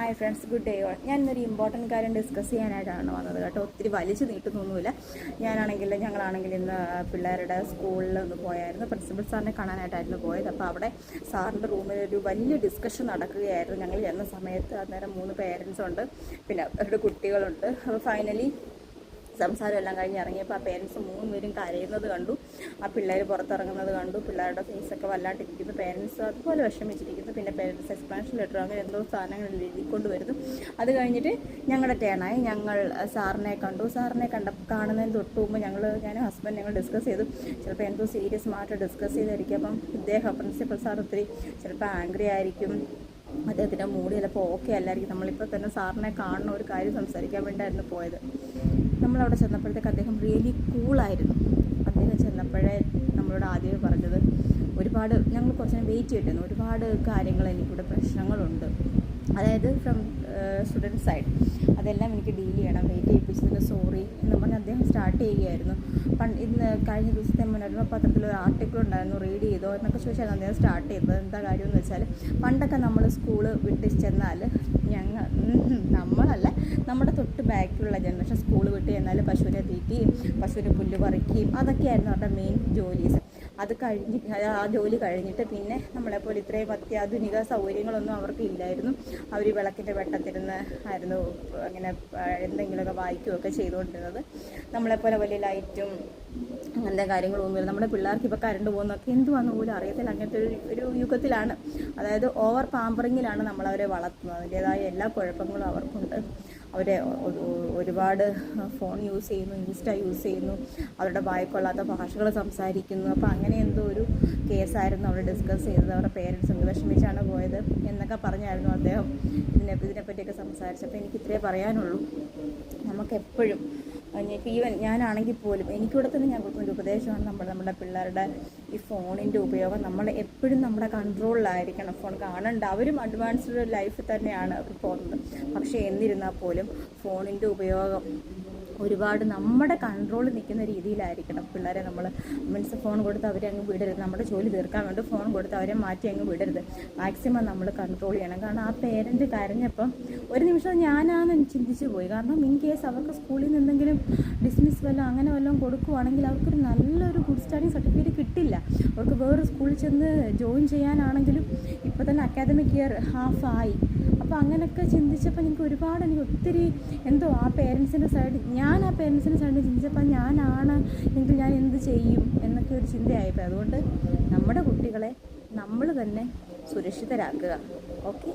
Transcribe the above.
Hi friends, good day all. ഞാൻ ഇന്നൊരു important കാര്യം ഡിസ്കസ് ചെയ്യാനായിട്ടാണ് വന്നത് കേട്ടോ. ഒത്തിരി വലിച്ചു നീട്ടുന്നൊന്നുമില്ല. ഞങ്ങളാണെങ്കിൽ ഇന്ന് പിള്ളേരുടെ സ്കൂളിൽ ഒന്ന് പോയായിരുന്നു. പ്രിൻസിപ്പൽ സാറിനെ കാണാനായിട്ടായിരുന്നു പോയത്. അപ്പോൾ അവിടെ സാറിൻ്റെ റൂമിൽ ഒരു വലിയ ഡിസ്കഷൻ നടക്കുകയായിരുന്നു. ഞങ്ങൾ ചെന്ന സമയത്ത് അന്നേരം 3 പേരൻസ് ഉണ്ട്, പിന്നെ അവരുടെ കുട്ടികളുണ്ട്. അപ്പോൾ ഫൈനലി സംസാരം എല്ലാം കഴിഞ്ഞ് ഇറങ്ങിയപ്പോൾ ആ പേരൻസ് 3 പേരും കരയുന്നത് കണ്ടു. ആ പിള്ളേർ പുറത്തിറങ്ങുന്നത് കണ്ടു. പിള്ളേരുടെ ഫേസൊക്കെ വല്ലാണ്ടിരിക്കുന്നു. പേരൻസ് അതുപോലെ വിഷമിച്ചിരിക്കുന്നു. പിന്നെ പേരൻസ് എക്സ്പ്ലനേഷൻ ലെറ്റർ അങ്ങനെ എന്തോ സാധനങ്ങൾ എഴുതിക്കൊണ്ട് വരുന്നു. അത് കഴിഞ്ഞിട്ട് ഞങ്ങളുടെ ടേണായി. ഞങ്ങൾ സാറിനെ കണ്ടു. സാറിനെ കാണുന്നതിന് തൊട്ട് മുമ്പ് ഞാൻ ഹസ്ബൻഡ് ഞങ്ങൾ ഡിസ്കസ് ചെയ്തു. ചിലപ്പോൾ എന്തോ സീരിയസ് മാറ്റം ഡിസ്കസ് ചെയ്തായിരിക്കും. അപ്പം പ്രിൻസിപ്പൽ സാർ ഒത്തിരി ചിലപ്പോൾ ആംഗ്രി ആയിരിക്കും. അദ്ദേഹത്തിൻ്റെ മൂഡ് ചിലപ്പോൾ ഓക്കെ അല്ലായിരിക്കും. നമ്മളിപ്പോൾ തന്നെ സാറിനെ കാണുന്ന ഒരു കാര്യം സംസാരിക്കാൻ വേണ്ടിയായിരുന്നു പോയത്. നമ്മളവിടെ ചെന്നപ്പോഴത്തേക്ക് അദ്ദേഹം റിയലി കൂളായിരുന്നു. അദ്ദേഹം ചെന്നപ്പോഴേ നമ്മളോട് ആദ്യമേ പറഞ്ഞത് ഞങ്ങൾ കുറച്ച് നേരം വെയിറ്റ് ചെയ്തിരുന്നു. ഒരുപാട് കാര്യങ്ങൾ എനിക്കിവിടെ പ്രശ്നങ്ങളുണ്ട്, അതായത് ഫ്രം സ്റ്റുഡൻറ്റ് സൈഡ്. അതെല്ലാം എനിക്ക് ഡീൽ ചെയ്യണം, വെയിറ്റ് ചെയ്യിപ്പിച്ചതിന് സോറി എന്ന് പറഞ്ഞ് അദ്ദേഹം സ്റ്റാർട്ട് ചെയ്യുകയായിരുന്നു. ഇന്ന് കഴിഞ്ഞ ദിവസത്തെ മനോരമപത്രത്തിൽ ഒരു ആർട്ടിക്കിൾ ഉണ്ടായിരുന്നു, റീഡ് ചെയ്തോ എന്നൊക്കെ ചോദിച്ചായിരുന്നു അദ്ദേഹം സ്റ്റാർട്ട് ചെയ്തത്. എന്താ കാര്യമെന്ന് വെച്ചാൽ, പണ്ടൊക്കെ നമ്മൾ സ്കൂള് വിട്ട് ചെന്നാൽ നമ്മളല്ല, നമ്മുടെ തൊട്ട് ബാക്കിലുള്ള ജനറേഷൻ സ്കൂൾ വിട്ട് ചെന്നാൽ പശുവിനെ തീറ്റിയും പശുവിന് പുല്ല് പറിക്കുകയും അതൊക്കെയായിരുന്നു അവരുടെ മെയിൻ ജോലീസ്. ആ ജോലി കഴിഞ്ഞിട്ട് പിന്നെ നമ്മളെപ്പോലെ ഇത്രയും അത്യാധുനിക സൗകര്യങ്ങളൊന്നും അവർക്ക് ഇല്ലായിരുന്നു. അവർ വിളക്കിൻ്റെ വെട്ടത്തിരുന്ന് ആയിരുന്നു അങ്ങനെ എന്തെങ്കിലുമൊക്കെ വായിക്കുകയൊക്കെ ചെയ്തുകൊണ്ടിരുന്നത്. നമ്മളെപ്പോലെ വലിയ ലൈറ്റും അങ്ങനത്തെ കാര്യങ്ങളൊന്നുമില്ല. നമ്മുടെ പിള്ളേർക്ക് ഇപ്പോൾ കറണ്ട് പോകുന്നതൊക്കെ എന്തുവാന്ന് പോലും അറിയത്തില്ല. അങ്ങനത്തെ ഒരു യുഗത്തിലാണ്, അതായത് ഓവർ പാമ്പറിങ്ങിലാണ് നമ്മളവരെ വളർത്തുന്നത്. അതിൻ്റേതായ എല്ലാ കുഴപ്പങ്ങളും അവർക്കുണ്ട്. അവർ ഒരുപാട് ഫോൺ യൂസ് ചെയ്യുന്നു, ഇൻസ്റ്റ യൂസ് ചെയ്യുന്നു, അവരുടെ വായിക്കൊള്ളാത്ത ഭാഷകൾ സംസാരിക്കുന്നു. അപ്പോൾ അങ്ങനെ എന്തോ ഒരു കേസായിരുന്നു അവർ ഡിസ്കസ് ചെയ്തത്. അവരുടെ പേരൻസ് എന്ത് വിഷമിച്ചാണ് പോയത് എന്നൊക്കെ പറഞ്ഞായിരുന്നു അദ്ദേഹം ഇതിനെപ്പറ്റിയൊക്കെ സംസാരിച്ചപ്പോൾ എനിക്ക് ഇത്രേ പറയാനുള്ളൂ. നമുക്കെപ്പോഴും ഈവൻ ഞാനാണെങ്കിൽ പോലും എനിക്കിവിടെ തന്നെ ഞാൻ കൊടുക്കുന്ന ഒരു ഉപദേശമാണ് നമ്മുടെ പിള്ളേരുടെ ഈ ഫോണിൻ്റെ ഉപയോഗം നമ്മൾ എപ്പോഴും നമ്മുടെ കൺട്രോളിലായിരിക്കണം. ഫോൺ കാണണ്ട, അവരും അഡ്വാൻസ്ഡ് ലൈഫ് തന്നെയാണ് അവർ പോകുന്നത്. പക്ഷേ എന്നിരുന്നാൽ പോലും ഫോണിൻ്റെ ഉപയോഗം ഒരുപാട് നമ്മുടെ കൺട്രോളിൽ നിൽക്കുന്ന രീതിയിലായിരിക്കണം. പിള്ളേരെ നമ്മൾ ഫോൺ കൊടുത്ത് അവരെ അങ്ങ് വിടരുത്. നമ്മുടെ ജോലി തീർക്കാൻ വേണ്ടി ഫോൺ കൊടുത്ത് അവരെ മാറ്റി അങ്ങ് വിടരുത്. മാക്സിമം നമ്മൾ കൺട്രോൾ ചെയ്യണം. കാരണം ആ പേരൻറ്റ് കരഞ്ഞപ്പം ഒരു നിമിഷം ഞാനാണെന്ന് ചിന്തിച്ചു പോയി. കാരണം ഇൻ കേസ് അവർക്ക് സ്കൂളിൽ നിന്ന് എന്തെങ്കിലും ഡിസ്മിസ് വല്ലതും അങ്ങനെ വല്ലതും കൊടുക്കുവാണെങ്കിൽ അവർക്കൊരു നല്ലൊരു ഗുഡ് സ്റ്റാൻഡിങ് സർട്ടിഫിക്കറ്റ് കിട്ടില്ല. അവർക്ക് വേറൊരു സ്കൂളിൽ ചെന്ന് ജോയിൻ ചെയ്യാനാണെങ്കിലും ഇപ്പോൾ തന്നെ അക്കാദമിക് ഇയർ ഹാഫ് ആയി. അപ്പോൾ അങ്ങനെയൊക്കെ ചിന്തിച്ചപ്പോൾ എനിക്ക് ഒത്തിരി എന്തോ ആ പേരൻസിൻ്റെ സൈഡ് ചിന്തിച്ചപ്പോൾ ഞാനാണ് എങ്കിൽ ഞാൻ എന്ത് ചെയ്യും എന്നൊക്കെ ഒരു ചിന്തയായിപ്പോയി. അതുകൊണ്ട് നമ്മുടെ കുട്ടികളെ നമ്മൾ തന്നെ സുരക്ഷിതരാക്കുക. ഓക്കെ.